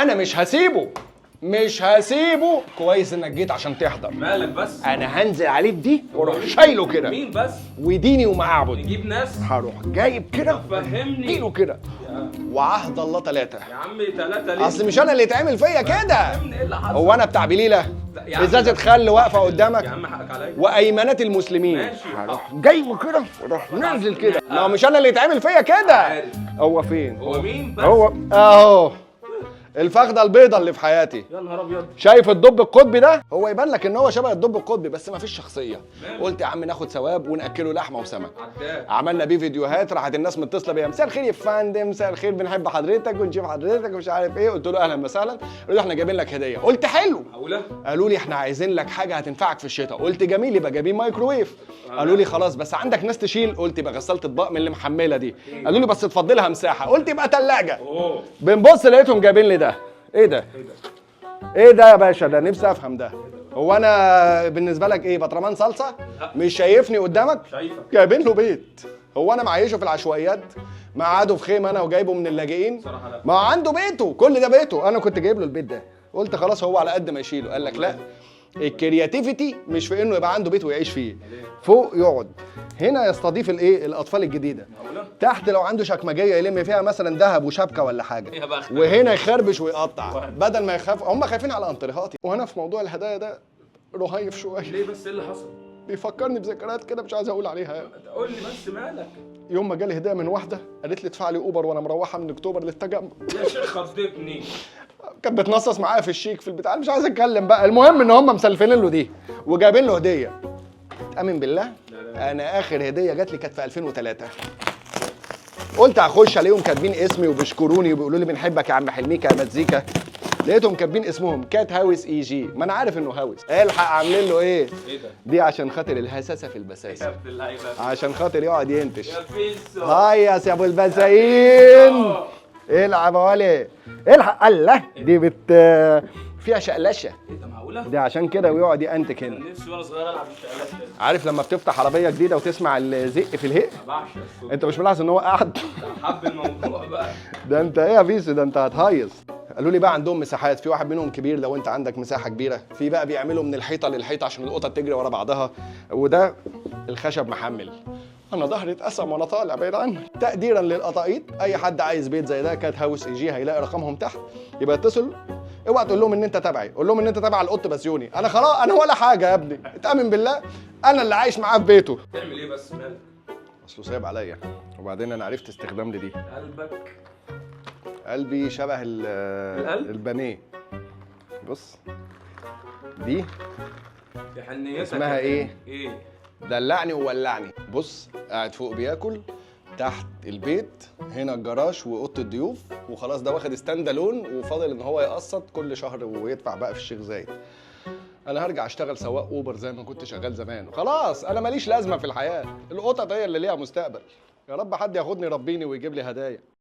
انا مش هسيبه. كويس انك جيت عشان تحضر. مالك بس؟ انا هنزل عليه بدي واروح شايله كده. مين بس؟ وديني ومعبد. نجيب ناس؟ هروح جايب كده فهمني. اديله كده. وعهد الله 3. يا عم 3 ليه؟ اصل مش انا اللي يتعمل فيا كده. فهمني ايه اللي حصل؟ هو انا بتاع بليله؟ يا عم ازازه خل واقفه يا قدامك عم حقك عليا. وايمانات المسلمين. ماشي. هروح جايبه كده وراح نازل كده. ما هو مش انا اللي يتعمل فيا كده. عارف. هو فين؟ هو مين بس؟ هو اهو الفخده البيضه اللي في حياتي. يا نهار ابيض. شايف الدب القطبي ده؟ هو يبان لك ان هو شبه الدب القطبي بس ما فيش شخصيه. قلت يا عم ناخد ثواب وناكله لحمه وسمك. عملنا بيه فيديوهات، راحت الناس متصله بيا مساء الخير يا فندم، مساء الخير بنحب حضرتك ونشوف حضرتك ومش عارف ايه. قلت له اهلا وسهلا. قالوا لي احنا جايبين لك هديه. قلت حلو. قالوا لي احنا عايزين لك حاجه هتنفعك في الشتاء. قلت جميل، يبقى جايبين مايكروويف. قالوا لي خلاص بس عندك ناس تشيل. قلت يبقى غساله اطباق من اللي محمله دي. قالوا لي بس تفضلها مساحه. قلت يبقى ثلاجه. بنبص لقيتهم جايبين لي ده. ايه ده؟ ايه ده يا باشا؟ ده نفسي افهم ده. هو انا بالنسبه لك ايه؟ بطرمان صلصه؟ مش شايفني قدامك؟ شايفك. جايبين له بيت. هو انا معيشه في العشوائيات؟ مقعده في خيمه انا وجايبه من اللاجئين؟ صراحه لا. ما هو عنده بيته، كل ده بيته. انا كنت جايب له البيت ده. قلت خلاص هو على قد ما يشيله. قال لك لا، الكرياتيفيتي مش في انه يبقى عنده بيت ويعيش فيه. فوق يقعد، هنا يستضيف الايه؟ الاطفال الجديده. تحت لو عنده شكمجيه يلم فيها مثلا ذهب وشبكه ولا حاجه. وهنا يخربش ويقطع بدل ما يخاف. هم خايفين على انطريهاتي. وهنا في موضوع الهدايا ده رهيف شويه. ليه بس؟ ايه اللي حصل؟ بيفكرني بذكريات كده مش عايز اقول عليها. قول لي بس مالك؟ يوم ما جالي هديه من واحده قالت لي ادفع لي اوبر وانا مروحه من اكتوبر للتجمع. يا شيخ خضتني. كانت بتنصص معايا في الشيك في البتاع. مش عايز اتكلم بقى. المهم ان هم مسلفين له دي وجايبين له هديه. تامن بالله انا اخر هديه جات لي كانت في 2003. قلت هخش عليهم كاتبين اسمي وبيشكروني وبيقولوا لي بنحبك يا عم حلميكا يا مزيكا. لقيتهم كاتبين اسمهم كات هاوس اي جي. ما انا عارف انه هاوس. الحق عاملين له ايه؟ ايه ده؟ دي عشان خاطر الهساسه في البساسه. عشان خاطر يقعد ينتش. يا فيسو. هيص يا ابو البسايين. العب يا ولي. الحق. الله دي فيها شقلشه. ايه ده معقوله؟ دي عشان كده ويقعد ينتك هنا. نفسي وانا صغير العب الشقلات ده. عارف لما بتفتح عربيه جديده وتسمع الزق في الهق؟ بعشق الصوت. انت مش ملاحظ ان هو قاعد؟ حب الموضوع بقى. ده انت ايه يا فيسو؟ ده انت هتهيص. قالوا لي بقى عندهم مساحات. في واحد منهم كبير لو انت عندك مساحه كبيره. في بقى بيعملوا من الحيطه للحيطه عشان القطط تجري ورا بعضها. وده الخشب محمل. انا ظهري اتقسم وانا طالع بعيد عنك. تقديرا للقطاقيط اي حد عايز بيت زي ده كات هاوس اي جي هيلاقي رقمهم تحت. يبقى اتصل. اوعى تقول لهم ان انت تبعي. قول لهم ان انت تبع القط بسيوني. انا خلاص انا ولا حاجه يا ابني. اتامن بالله انا اللي عايش معاه في بيته. تعمل ايه بس مالك؟ اصله سايب عليا. وبعدين انا عرفت استخدام لدي. قلبك. قلبي شبه القلب؟ البانيه. بص دي يا حنيتك. اسمها ايه؟ ايه؟ دلعني وولعني. بص قاعد فوق بياكل. تحت البيت هنا الجراج واوضه الضيوف. وخلاص ده واخد ستاند الون وفاضل ان هو يقسط كل شهر ويدفع بقى في الشيخ زايد. انا هرجع اشتغل سواق اوبر زي ما كنت شغال زمان. خلاص انا ماليش لازمه في الحياه. القطط هي اللي ليها مستقبل. يا رب حد ياخدني يربيني ويجيب لي هدايا.